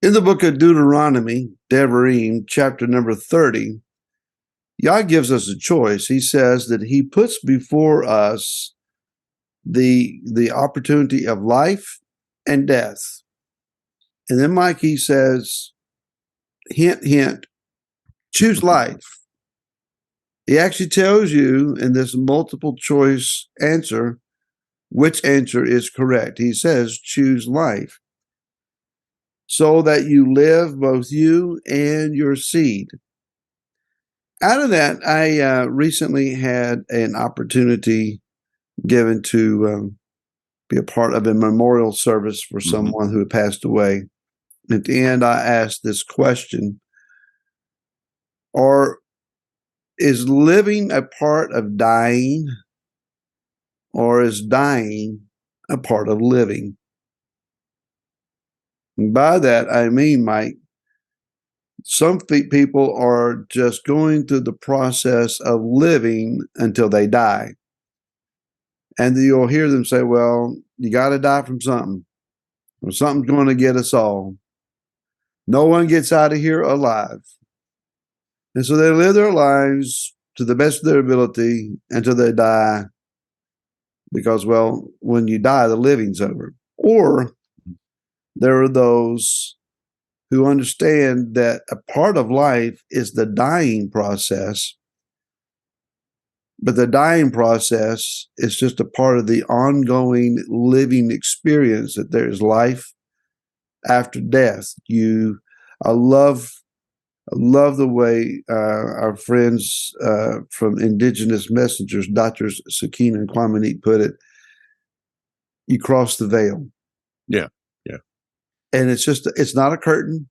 In the book of Deuteronomy, Devarim, chapter number 30, Yah gives us a choice. He says that he puts before us the opportunity of life and death. And then Mike, he says, hint, hint, choose life. He actually tells you in this multiple choice answer, which answer is correct. He says, choose life, so that you live, both you and your seed. Out of that, I recently had an opportunity given to be a part of a memorial service for someone who had passed away. At the end, I asked this question: is living a part of dying, or is dying a part of living? And by that, I mean, Mike, some people are just going through the process of living until they die. And you'll hear them say, well, you got to die from something, or something's going to get us all. No one gets out of here alive. And so they live their lives to the best of their ability until they die, because, well, when you die, the living's over. Or there are those who understand that a part of life is the dying process, but the dying process is just a part of the ongoing living experience, that there is life after death. I love the way our friends from Indigenous Messengers, Drs. Sakina and Kwame put it. You cross the veil. Yeah. And it's not a curtain,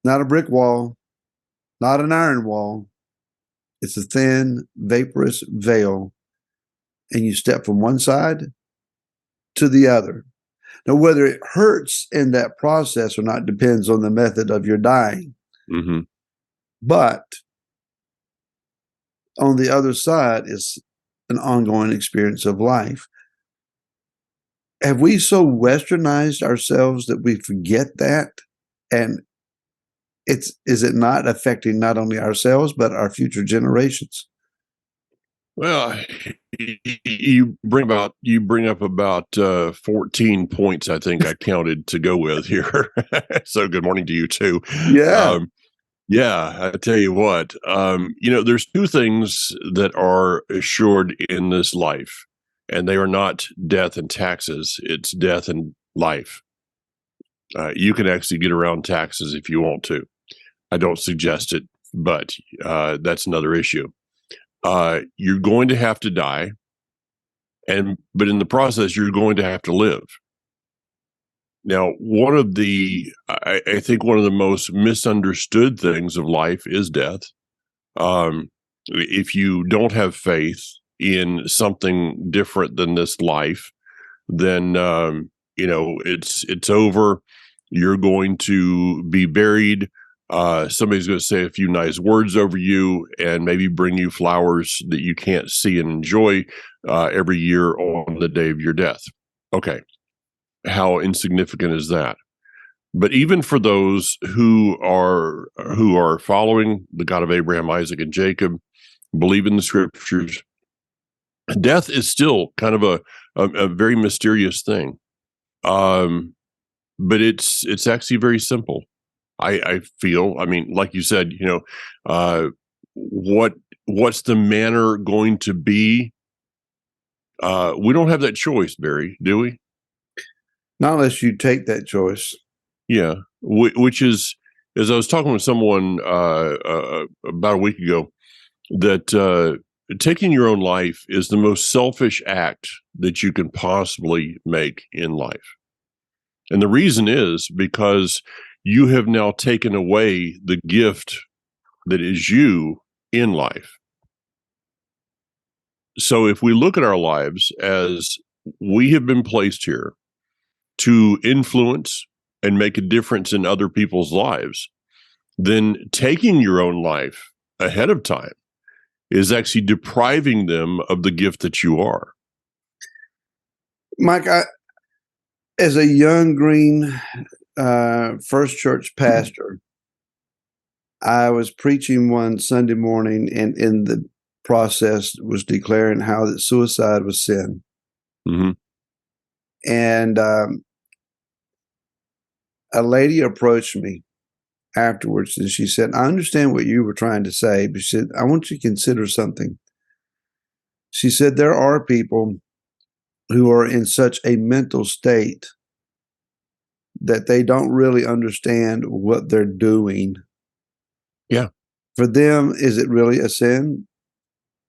not a brick wall, not an iron wall. It's a thin, vaporous veil. And you step from one side to the other. Now, whether it hurts in that process or not depends on the method of your dying. Mm-hmm. But on the other side is an ongoing experience of life. Have we so westernized ourselves that we forget that? And is it not affecting not only ourselves, but our future generations? Well, you bring up about 14 points, I think I counted, to go with here. So good morning to you too. Yeah. I tell you what, there's two things that are assured in this life, and they are not death and taxes. It's death and life. You can actually get around taxes if you want to. I don't suggest it, but that's another issue. You're going to have to die, but in the process, you're going to have to live. Now, I think one of the most misunderstood things of life is death. If you don't have faith in something different than this life, then it's over. You're going to be buried. Somebody's going to say a few nice words over you and maybe bring you flowers that you can't see and enjoy every year on the day of your death. Okay. How insignificant is that? But even for those who are following the God of Abraham, Isaac, and Jacob, believe in the scriptures, death is still kind of a very mysterious thing. But it's actually very simple. I feel, like you said, what's the manner going to be? We don't have that choice, Barry, do we? Not unless you take that choice. Yeah, which is, as I was talking with someone about a week ago, that taking your own life is the most selfish act that you can possibly make in life. And the reason is because you have now taken away the gift that is you in life. So if we look at our lives as we have been placed here to influence and make a difference in other people's lives, then taking your own life ahead of time is actually depriving them of the gift that you are. Mike, as a young green First Church pastor, I was preaching one Sunday morning, and in the process was declaring how that suicide was sin. Mm-hmm. And a lady approached me afterwards, and she said, I understand what you were trying to say, but she said, I want you to consider something. She said, there are people who are in such a mental state that they don't really understand what they're doing. Yeah. For them, is it really a sin?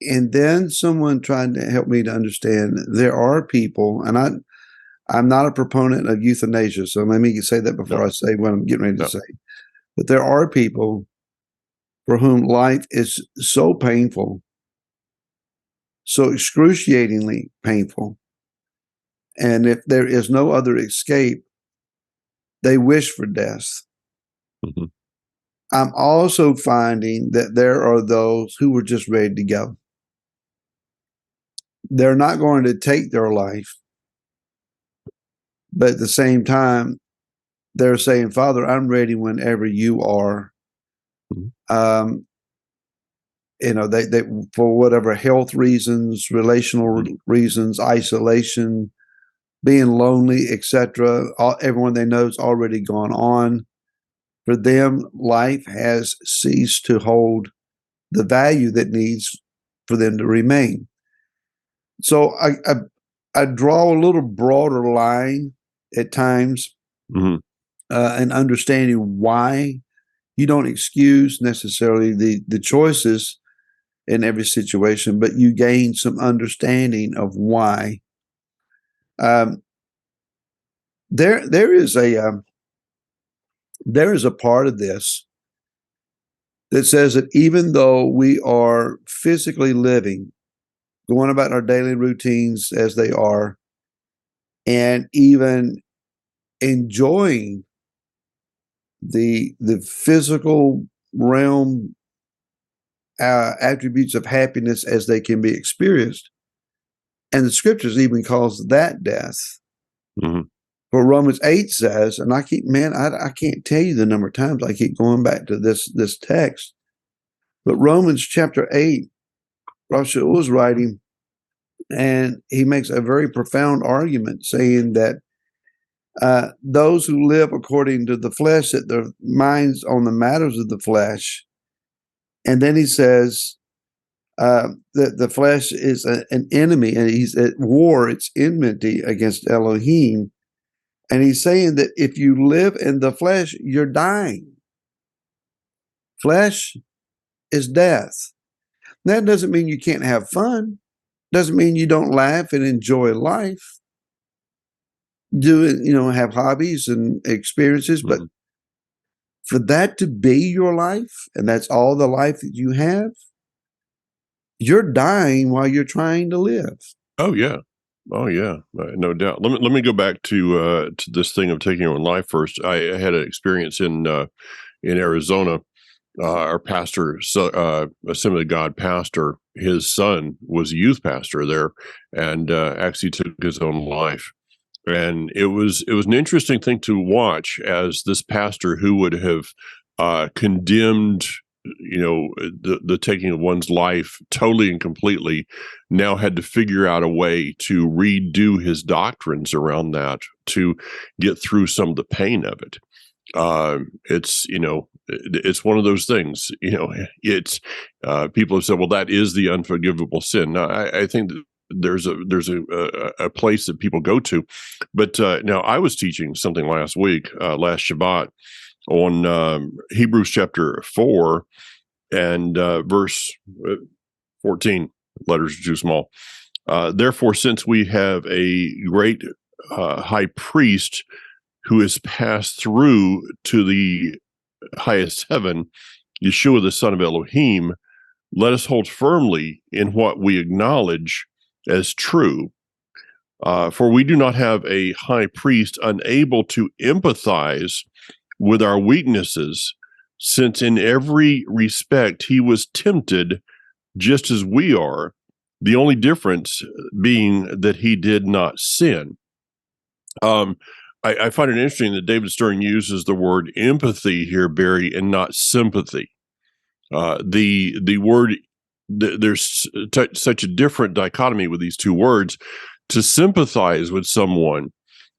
And then someone tried to help me to understand there are people, and I'm not a proponent of euthanasia, so let me say that before No. I say what I'm getting ready to No. say. But there are people for whom life is so painful, so excruciatingly painful, and if there is no other escape, they wish for death. Mm-hmm. I'm also finding that there are those who are just ready to go. They're not going to take their life, but at the same time, they're saying, Father, I'm ready whenever you are. Mm-hmm. They for whatever health reasons, relational Mm-hmm. reasons, isolation, being lonely, etc. Everyone they know is already gone on. For them, life has ceased to hold the value that needs for them to remain. So I draw a little broader line at times, Mm-hmm. in understanding why. You don't excuse necessarily the choices in every situation, but you gain some understanding of why. There is a part of this that says that even though we are physically living, going about our daily routines as they are, and even enjoying the physical realm attributes of happiness as they can be experienced, and the scriptures even calls that death. Mm-hmm. What Romans 8 says, and I can't tell you the number of times I keep going back to this text, but Romans chapter 8, Rosh was writing, and he makes a very profound argument saying that those who live according to the flesh, set their minds on the matters of the flesh. And then he says that the flesh is an enemy, and he's at war, it's enmity against Elohim. And he's saying that if you live in the flesh, you're dying. Flesh is death. That doesn't mean you can't have fun. Doesn't mean you don't laugh and enjoy life. Do it, have hobbies and experiences, but Mm-hmm. for that to be your life, and that's all the life that you have, you're dying while you're trying to live. Oh yeah. Oh yeah, no doubt. Let me go back to this thing of taking your own life first. I had an experience in Arizona. Our pastor, Assembly of God pastor, his son was a youth pastor there, and actually took his own life. And it was an interesting thing to watch as this pastor who would have condemned, the taking of one's life totally and completely, now had to figure out a way to redo his doctrines around that to get through some of the pain of it. It's one of those things. It's people have said, well, that is the unforgivable sin. Now, I think that there's a place that people go to, but now I was teaching something last week, last Shabbat, on Hebrews chapter 4 and verse 14. Letters are too small. Therefore, since we have a great high priest who has passed through to the highest heaven, Yeshua, the Son of Elohim, let us hold firmly in what we acknowledge as true. For we do not have a high priest unable to empathize with our weaknesses, since in every respect he was tempted just as we are, the only difference being that he did not sin. I find it interesting that David Stern uses the word empathy here, Barry, and not sympathy. The word, there's such a different dichotomy with these two words. To sympathize with someone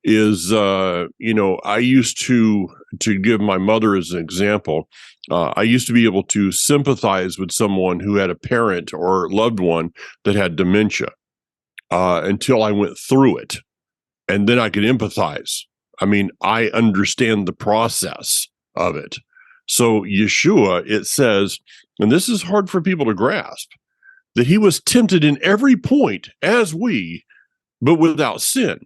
is, I used to give my mother as an example. I used to be able to sympathize with someone who had a parent or loved one that had dementia until I went through it, and then I could empathize. I mean, I understand the process of it. So Yeshua, it says, and this is hard for people to grasp, that he was tempted in every point as we, but without sin.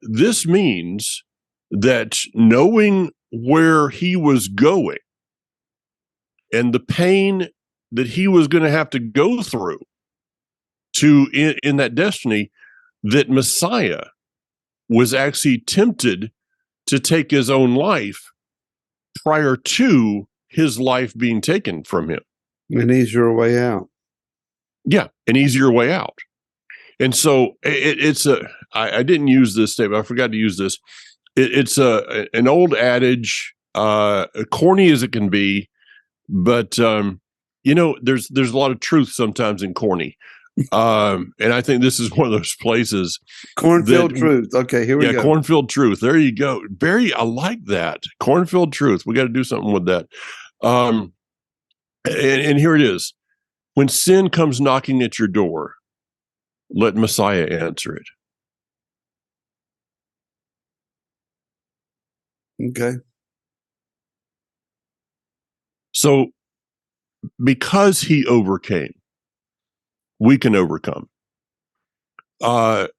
This means that knowing where he was going and the pain that he was going to have to go through in that destiny, that Messiah was actually tempted to take his own life prior to his life being taken from him. An easier way out. Yeah, an easier way out. And so I didn't use this statement. I forgot to use this. It's an old adage, corny as it can be, but there's a lot of truth sometimes in corny. And I think this is one of those places. Cornfield truth. Okay, here we go. Yeah, cornfield truth. There you go. Barry, I like that. Cornfield truth. We got to do something with that. And here it is. When sin comes knocking at your door, let Messiah answer it. Okay. So because he overcame, we can overcome. And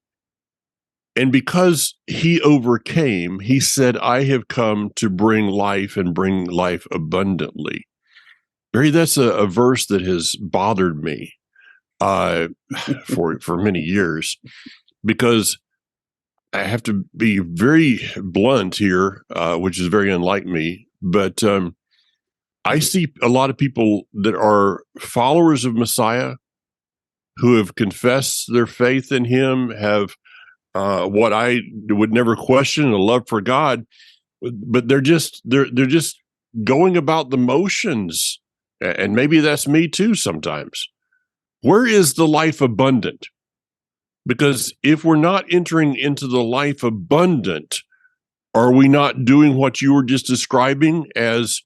because he overcame, he said, I have come to bring life and bring life abundantly. Barry, that's a verse that has bothered me for many years, because I have to be very blunt here, which is very unlike me. But I see a lot of people that are followers of Messiah who have confessed their faith in him, have what I would never question, a love for God, but they're just going about the motions, and maybe that's me too sometimes. Where is the life abundant? Because if we're not entering into the life abundant, are we not doing what you were just describing as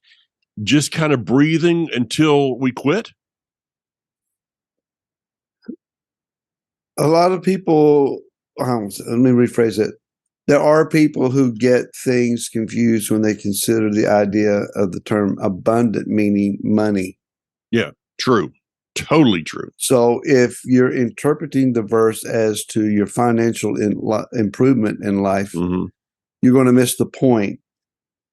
just kind of breathing until we quit? A lot of people, let me rephrase it. There are people who get things confused when they consider the idea of the term abundant, meaning money. Yeah, true. Totally true. So if you're interpreting the verse as to your financial improvement in life, you're going to miss the point.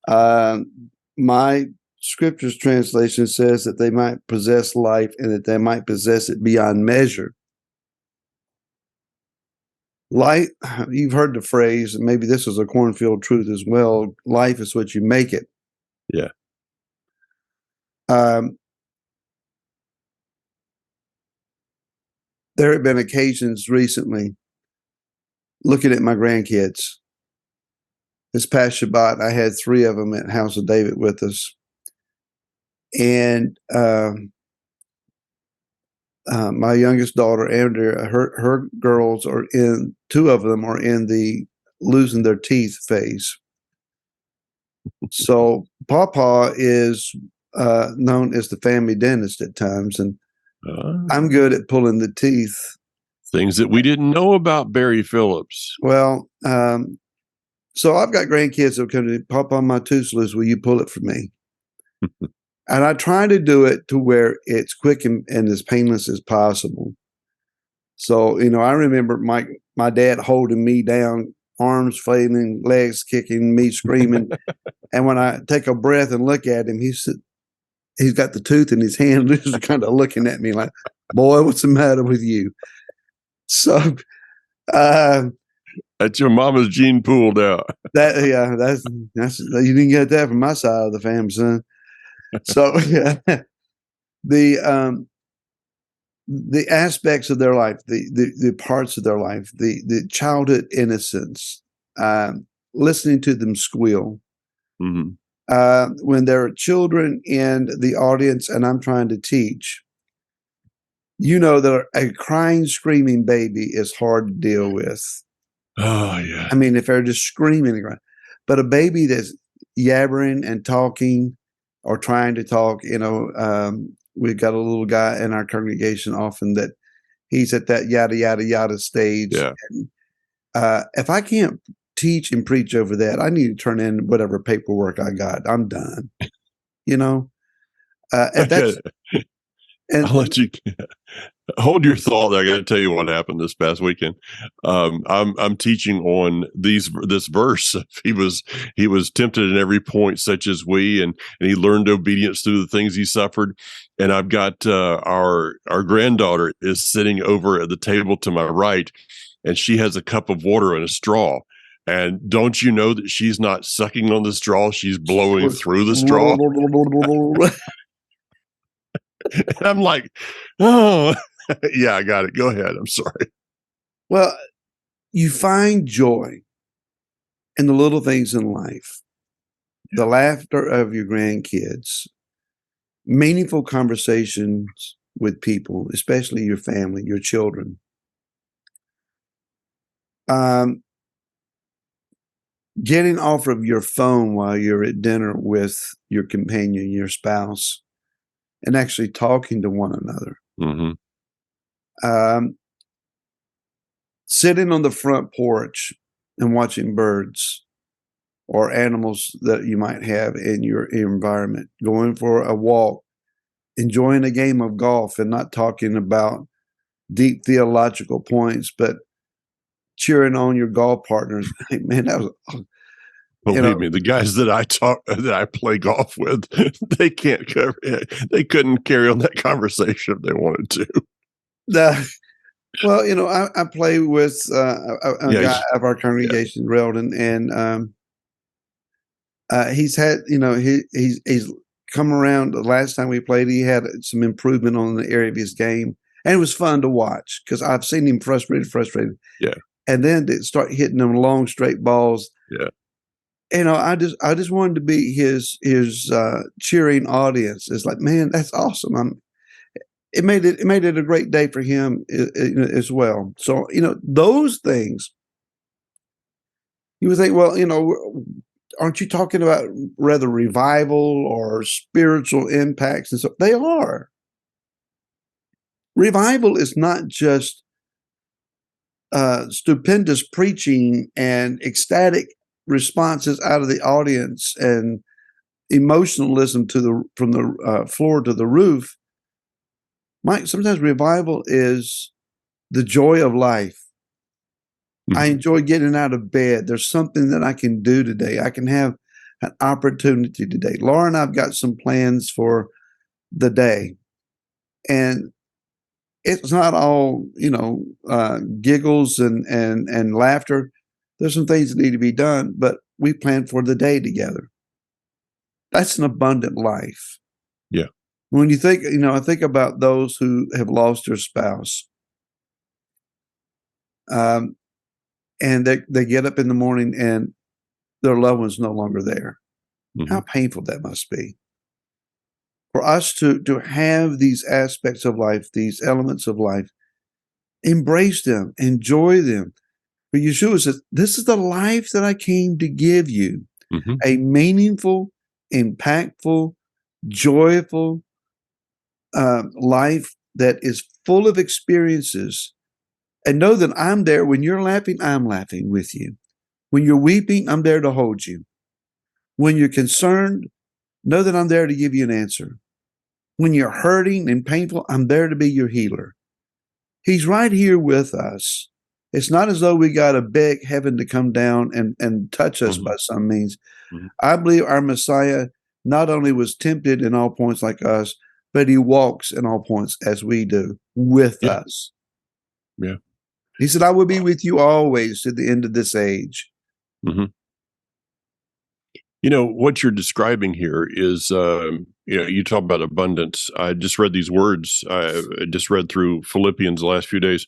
My scriptures translation says that they might possess life and that they might possess it beyond measure. Life, you've heard the phrase, and maybe this is a cornfield truth as well, life is what you make it. Yeah. There have been occasions recently, looking at my grandkids. This past Shabbat, I had 3 of them at House of David with us. And my youngest daughter, Andrea, her girls are 2 of them are in the losing their teeth phase. So Pawpaw is known as the family dentist at times, and I'm good at pulling the teeth. Things that we didn't know about Barry Phillips. Well, so I've got grandkids that come to me, Pawpaw, my tooth's loose, will you pull it for me? And I try to do it to where it's quick and as painless as possible. So, I remember my dad holding me down, arms flailing, legs kicking, me screaming. And when I take a breath and look at him, he's got the tooth in his hand, just kind of looking at me like, boy, what's the matter with you? So, that's your mama's gene pulled out. That's you didn't get that from my side of the family, son. So the aspects of their life, the parts of their life, the childhood innocence, listening to them squeal. Mm-hmm. When there are children in the audience and I'm trying to teach, that a crying, screaming baby is hard to deal with. Oh, yeah. I mean, if they're just screaming and crying. But a baby that's yabbering and talking or trying to talk, we've got a little guy in our congregation often that he's at that yada, yada, yada stage. Yeah. And, if I can't teach and preach over that, I need to turn in whatever paperwork I got. I'm done. And that's, and, I'll let you hold your thought. I got to tell you what happened this past weekend. I'm teaching on this verse. He was tempted in every point, such as we, and he learned obedience through the things he suffered. And I've got our granddaughter is sitting over at the table to my right, and she has a cup of water and a straw. And don't you know that she's not sucking on the straw; she's blowing through the straw. And I'm like, oh, yeah, I got it. Go ahead. I'm sorry. Well, you find joy in the little things in life, the laughter of your grandkids, meaningful conversations with people, especially your family, your children. Getting off of your phone while you're at dinner with your companion, your spouse, and actually talking to one another. Mm-hmm. Sitting on the front porch and watching birds or animals that you might have in your environment, going for a walk, enjoying a game of golf and not talking about deep theological points, but cheering on your golf partners. Man, that was, Believe me, the guys that I play golf with, they couldn't carry on that conversation if they wanted to. Well, I play with a guy of our congregation, Reldon, and he's had, he's come around. The last time we played, he had some improvement on the area of his game, and it was fun to watch because I've seen him frustrated. Yeah. And then to start hitting them long, straight balls. Yeah. I just wanted to be his cheering audience. It's like, man, that's awesome. It made it a great day for him as well. So, those things you would think, well, aren't you talking about rather revival or spiritual impacts? And so they are. Revival is not just stupendous preaching and ecstatic responses out of the audience and emotionalism from the floor to the roof. Mike, sometimes revival is the joy of life. Mm-hmm. I enjoy getting out of bed. There's something that I can do today. I can have an opportunity today. Laura and I've got some plans for the day, and it's not all giggles and laughter. There's some things that need to be done, but we plan for the day together. That's an abundant life. Yeah. When you think, I think about those who have lost their spouse. And they get up in the morning and their loved one's no longer there. Mm-hmm. How painful that must be. For us to have these aspects of life, these elements of life, embrace them, enjoy them. But Yeshua says, this is the life that I came to give you. Mm-hmm. A meaningful, impactful, joyful life that is full of experiences. And know that I'm there. When you're laughing, I'm laughing with you. When you're weeping, I'm there to hold you. When you're concerned, know that I'm there to give you an answer. When you're hurting and painful, I'm there to be your healer. He's right here with us. It's not as though we got to beg heaven to come down and touch us. Mm-hmm. By some means. Mm-hmm. I believe our Messiah not only was tempted in all points like us, but he walks in all points as we do with us. Yeah. He said, I will be with you always to the end of this age. Mm-hmm. What you're describing here is, you talk about abundance. I just read these words. I just read through Philippians the last few days.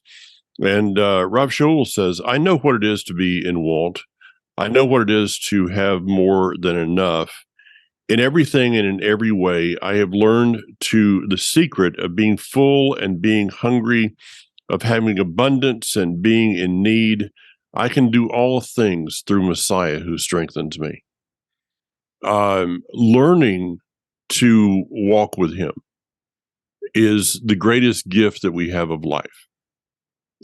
And Rav Shaul says, I know what it is to be in want, I know what it is to have more than enough. In everything and in every way, I have learned the secret of being full and being hungry, of having abundance and being in need. I can do all things through Messiah who strengthens me. Learning to walk with him is the greatest gift that we have of life.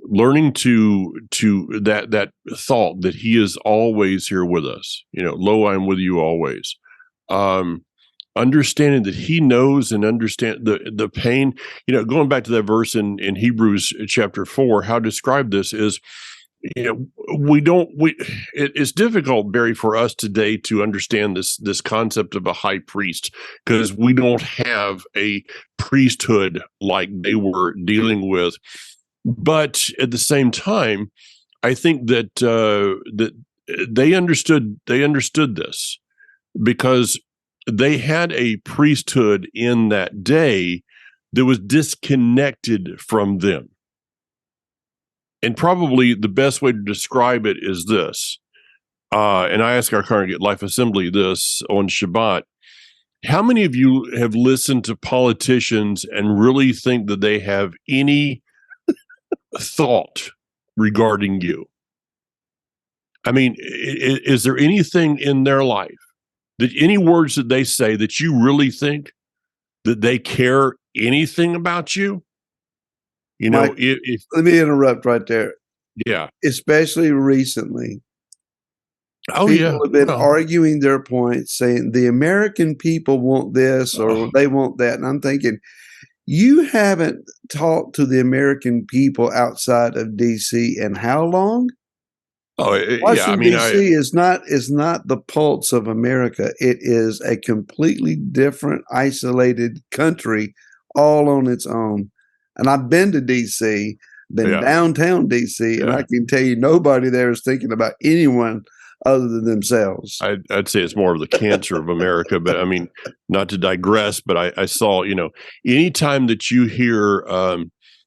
Learning to that thought that he is always here with us. Lo, I am with you always. Understanding that he knows and understand the pain. Going back to that verse in Hebrews chapter 4, how to describe this is, it's difficult, Barry, for us today to understand this concept of a high priest, because we don't have a priesthood like they were dealing with. But at the same time, I think that that they understood this, because they had a priesthood in that day that was disconnected from them. And probably the best way to describe it is this. And I ask our congregate Life Assembly this on Shabbat. How many of you have listened to politicians and really think that they have any thought regarding you? I mean, is there anything in their life, that any words that they say, that you really think that they care anything about you? Mike, let me interrupt right there. Yeah. Especially recently. Oh, people have been arguing their points, saying the American people want this or they want that. And I'm thinking, you haven't talked to the American people outside of D.C. in how long? Washington, D.C. is not the pulse of America. It is a completely different, isolated country all on its own. And I've been to D.C., been downtown D.C., and I can tell you nobody there is thinking about anyone other than themselves. I'd say it's more of the cancer of America, but I mean, not to digress, but I saw, anytime that you hear,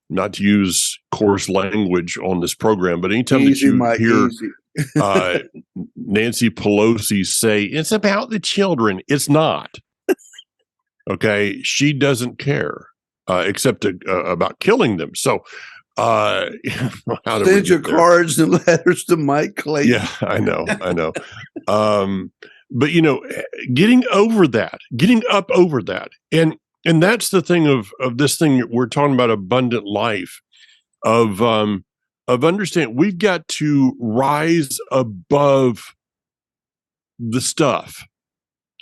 not to use coarse language on this program, but anytime that you hear Nancy Pelosi say, it's about the children, it's not. Okay. She doesn't care, except about killing them. So, send your cards and letters to Mike Clayton. Yeah, I know. But getting up over that, and that's the thing of this thing we're talking about, abundant life, of understanding we've got to rise above the stuff.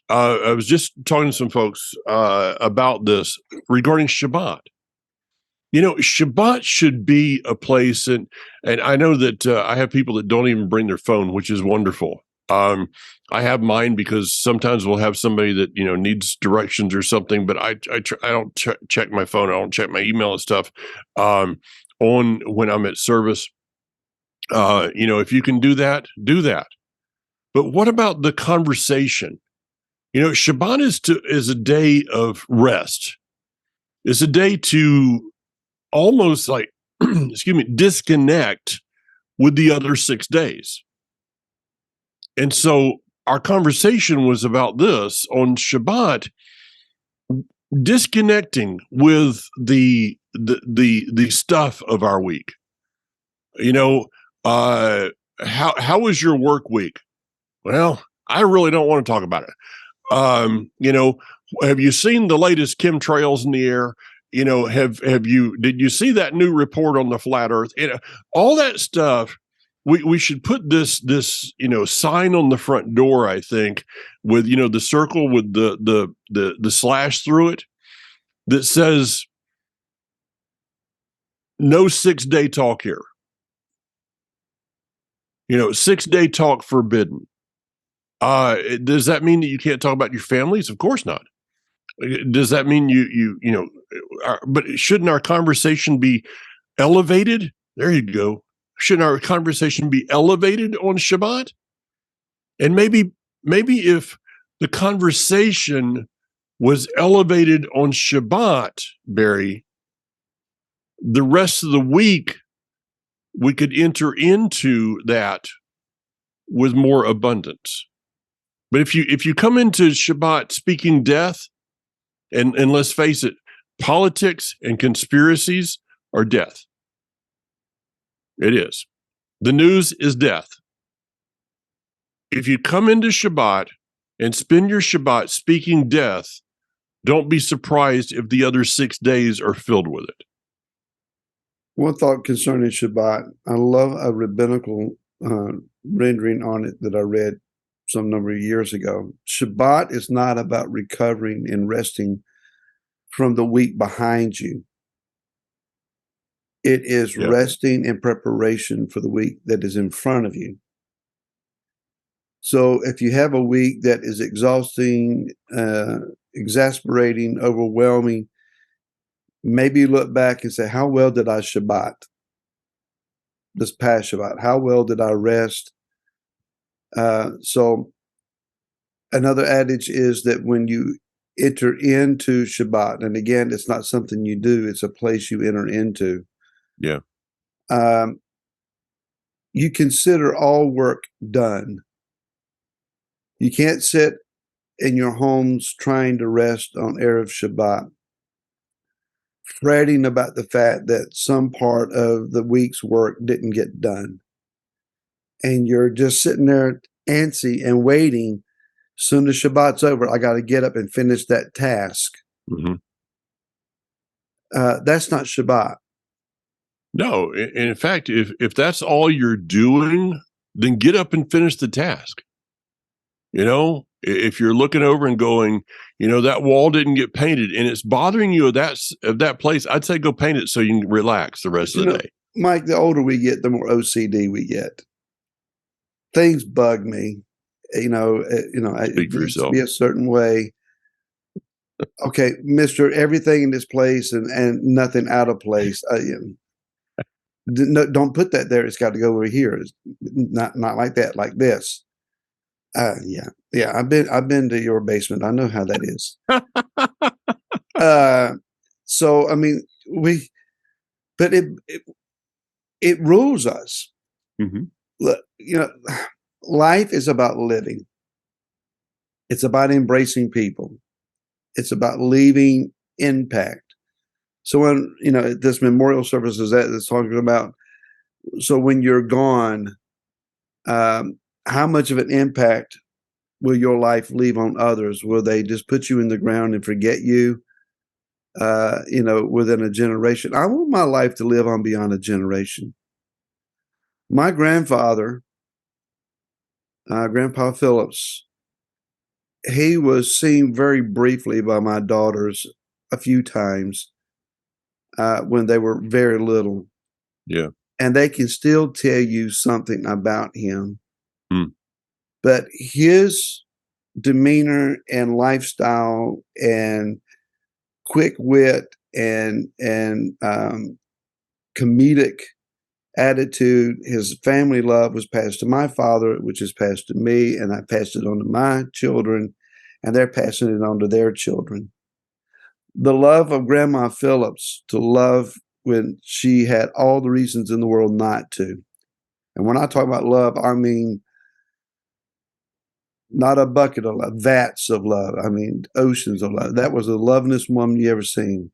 I was just talking to some folks about this regarding Shabbat. Shabbat should be a place, and I know that I have people that don't even bring their phone, which is wonderful. I have mine because sometimes we'll have somebody that needs directions or something, but I don't check my phone. I don't check my email and stuff on when I'm at service. If you can do that, do that. But what about the conversation? Shabbat is a day of rest. It's a day to almost like, disconnect with the other 6 days. And so our conversation was about this on Shabbat, disconnecting with the stuff of our week. How was your work week? Well, I really don't want to talk about it. Have you seen the latest chemtrails in the air? Did you see that new report on the flat earth? All that stuff. We should put this sign on the front door, I think, with the circle with the slash through it, that says no 6-day talk here. 6-day talk forbidden. Does that mean that you can't talk about your families? Of course not. Does that mean but shouldn't our conversation be elevated? There you go. Shouldn't our conversation be elevated on Shabbat? And maybe if the conversation was elevated on Shabbat, Barry, the rest of the week we could enter into that with more abundance. But if you come into Shabbat speaking death, and let's face it, politics and conspiracies are death. It is. The news is death. If you come into Shabbat and spend your Shabbat speaking death, don't be surprised if the other 6 days are filled with it. One thought concerning Shabbat, I love a rabbinical rendering on it that I read some number of years ago. Shabbat is not about recovering and resting from the week behind you. It is resting in preparation for the week that is in front of you. So if you have a week that is exhausting, exasperating, overwhelming, maybe you look back and say, how well did I Shabbat this past Shabbat? How well did I rest? So another adage is that when you enter into Shabbat, and again, it's not something you do, it's a place you enter into. Yeah. You consider all work done. You can't sit in your homes trying to rest on Erev Shabbat, fretting about the fact that some part of the week's work didn't get done. And you're just sitting there antsy and waiting. Soon as Shabbat's over, I got to get up and finish that task. Mm-hmm. That's not Shabbat. No, in fact, if that's all you're doing, then get up and finish the task. If you're looking over and going, that wall didn't get painted and it's bothering you of that place, I'd say go paint it so you can relax the rest of the day. Mike, the older we get, the more OCD we get. Things bug me. Speak for yourself. Be a certain way. Okay, Mister, everything in this place and nothing out of place. No, don't put that there. It's got to go over here. It's not like that, like this. Yeah. I've been to your basement. I know how that is. So I mean, but it rules us. Mm-hmm. Look, life is about living. It's about embracing people. It's about leaving impact. So when, this memorial service is talking about, so when you're gone, how much of an impact will your life leave on others? Will they just put you in the ground and forget you, within a generation? I want my life to live on beyond a generation. My grandfather, Grandpa Phillips, he was seen very briefly by my daughters a few times when they were very little. Yeah. And they can still tell you something about him. Mm. But his demeanor and lifestyle and quick wit and comedic attitude, his family love was passed to my father, which is passed to me, and I passed it on to my children, and they're passing it on to their children. The love of Grandma Phillips to love when she had all the reasons in the world not to. And when I talk about love, I mean not a bucket of love, vats of love. I mean oceans of love. That was the lovingest woman you ever seen.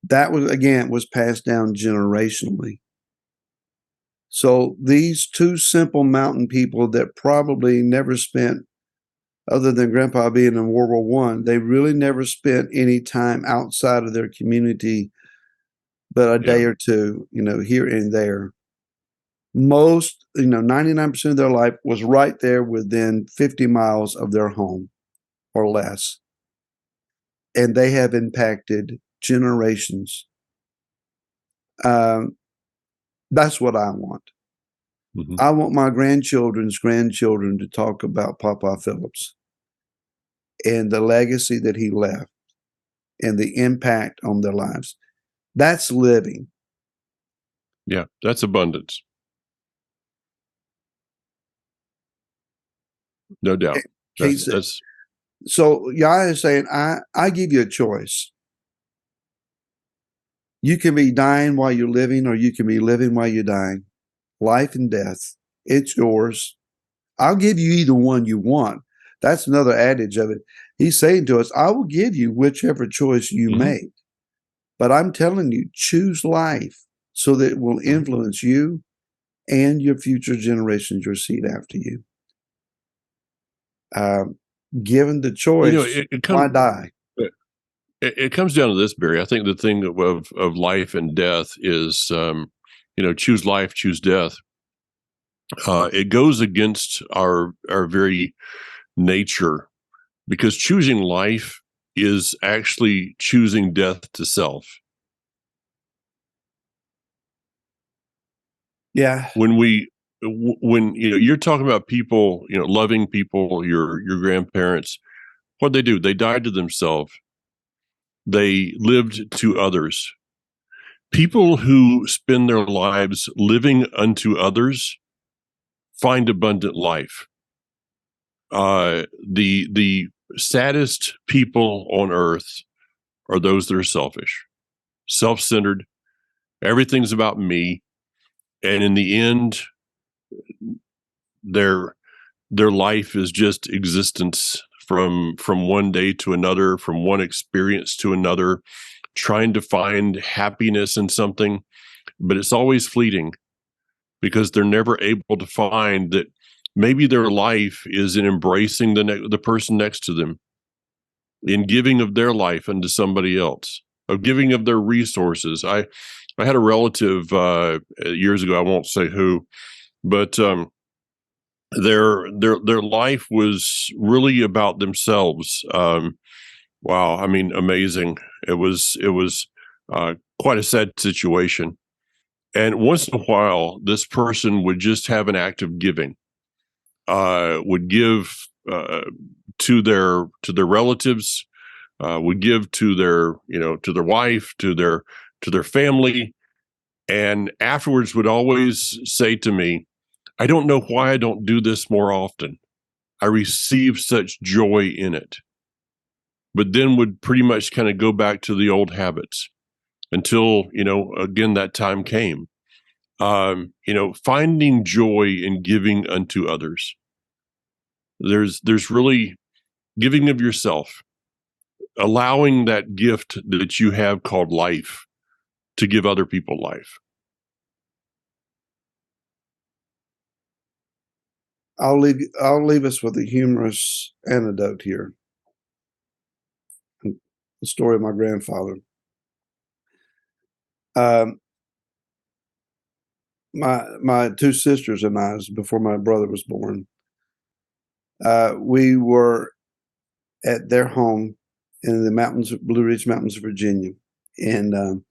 That was passed down generationally. So these two simple mountain people that probably never spent, other than Grandpa being in World War I, they really never spent any time outside of their community, but a day or two, here and there. Most, 99% of their life was right there within 50 miles of their home or less. And they have impacted generations. That's what I want. Mm-hmm. I want my grandchildren's grandchildren to talk about Papa Phillips and the legacy that he left and the impact on their lives. That's living. Yeah, that's abundance. No doubt. That's... So Yah is saying, I give you a choice. You can be dying while you're living, or you can be living while you're dying. Life and death It's yours. I'll give you either one you want. That's another adage of it. He's saying to us, I will give you whichever choice you make. But I'm telling you, choose life so that it will influence you and your future generations, your seed after you. Given the choice, why die? It comes down to this, Barry. I think the thing of life and death is, choose life, choose death. It goes against our very nature, because choosing life is actually choosing death to self. Yeah. When you're talking about people, loving people, your grandparents, what they do, they died to themselves. They lived to others. People who spend their lives living unto others find abundant life. The saddest people on earth are those that are selfish, self-centered. Everything's about me, and in the end, their life is just existence from one day to another, from one experience to another, trying to find happiness in something, but it's always fleeting, because they're never able to find that maybe their life is in embracing the person next to them, in giving of their life unto somebody else, of giving of their resources. I had a relative years ago, I won't say who, but their life was really about themselves. Wow, I mean, amazing. It was quite a sad situation. And once in a while, this person would just have an act of giving, would give to their relatives, would give to their to their wife, to their family, and afterwards would always say to me, "I don't know why I don't do this more often. I receive such joy in it." But then would pretty much kind of go back to the old habits until again that time came. Finding joy in giving unto others. There's really giving of yourself, allowing that gift that you have called life to give other people life. I'll leave us with a humorous anecdote here. The story of my grandfather. My two sisters and I, before my brother was born, we were at their home in the mountains, Blue Ridge Mountains, Virginia, and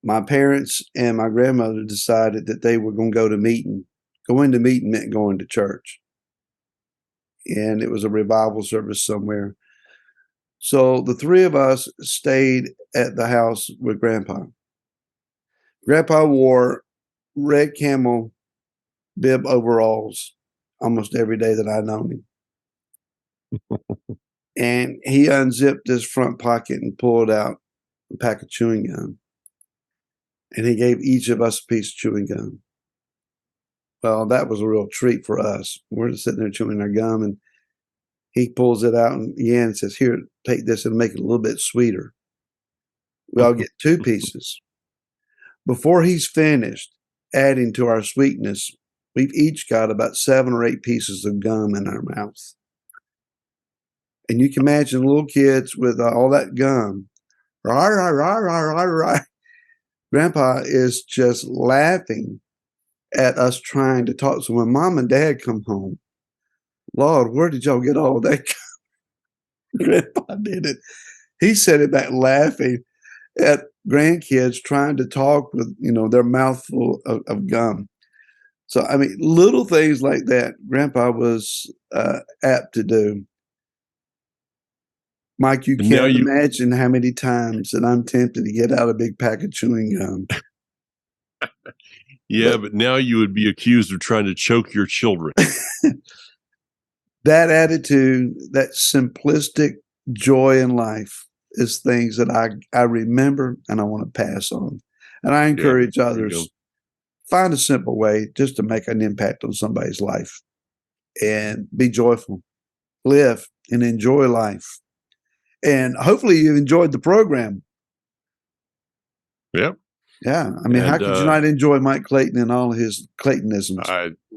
my parents and my grandmother decided that they were going to go to meeting. Going to meeting meant going to church, and it was a revival service somewhere. So the three of us stayed at the house with Grandpa. Grandpa wore red camel bib overalls almost every day that I'd known him. And he unzipped his front pocket and pulled out a pack of chewing gum. And he gave each of us a piece of chewing gum. Well, that was a real treat for us. We're just sitting there chewing our gum, and he pulls it out and says, "Here, take this and make it a little bit sweeter." We all get two pieces. Before he's finished adding to our sweetness, we've each got about 7 or 8 pieces of gum in our mouth. And you can imagine little kids with all that gum. Rah, rah, rah, rah, rah, rah. Grandpa is just laughing at us trying to talk. So when Mom and Dad come home, "Lord, where did y'all get all that gum?" Grandpa did it. He said it back laughing at grandkids trying to talk with, their mouthful of gum. So, I mean, little things like that, Grandpa was apt to do. Mike, you can't imagine how many times that I'm tempted to get out a big pack of chewing gum. Yeah, but now you would be accused of trying to choke your children. That attitude, that simplistic joy in life is things that I remember and I want to pass on. And I encourage others find a simple way just to make an impact on somebody's life and be joyful, live and enjoy life. And hopefully you enjoyed the program. Yep. Yeah. I mean, how could you not enjoy Mike Clayton and all his Claytonisms?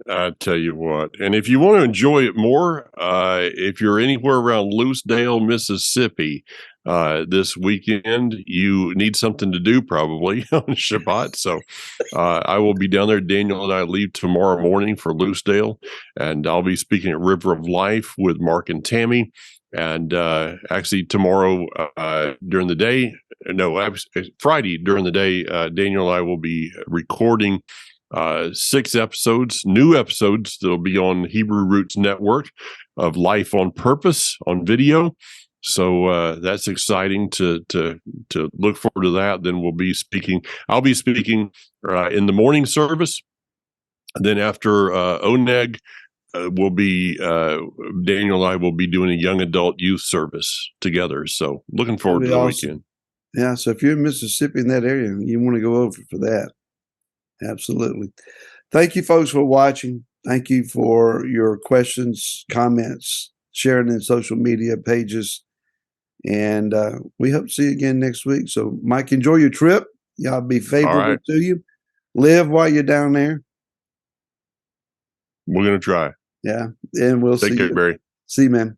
I tell you what, and if you want to enjoy it more, if you're anywhere around Lucedale, Mississippi, this weekend, you need something to do probably on Shabbat. So I will be down there. Daniel and I leave tomorrow morning for Lucedale, and I'll be speaking at River of Life with Mark and Tammy. And actually tomorrow during the day, no, Friday during the day, Daniel and I will be recording 6 episodes, new episodes that'll be on Hebrew Roots Network of Life on Purpose on video. So that's exciting to look forward to that. Then we'll be speaking. I'll be speaking in the morning service. Then after Oneg, we'll be Daniel and I will be doing a young adult youth service together. So looking forward to the weekend. Yeah. So if you're in Mississippi in that area, you want to go over for that. Absolutely. Thank you, folks, for watching. Thank you for your questions, comments, sharing in social media pages. And we hope to see you again next week. So, Mike, enjoy your trip. Y'all be favorable to you. Live while you're down there. We're going to try. Yeah. And we'll see you. Take care, Barry. See you, man.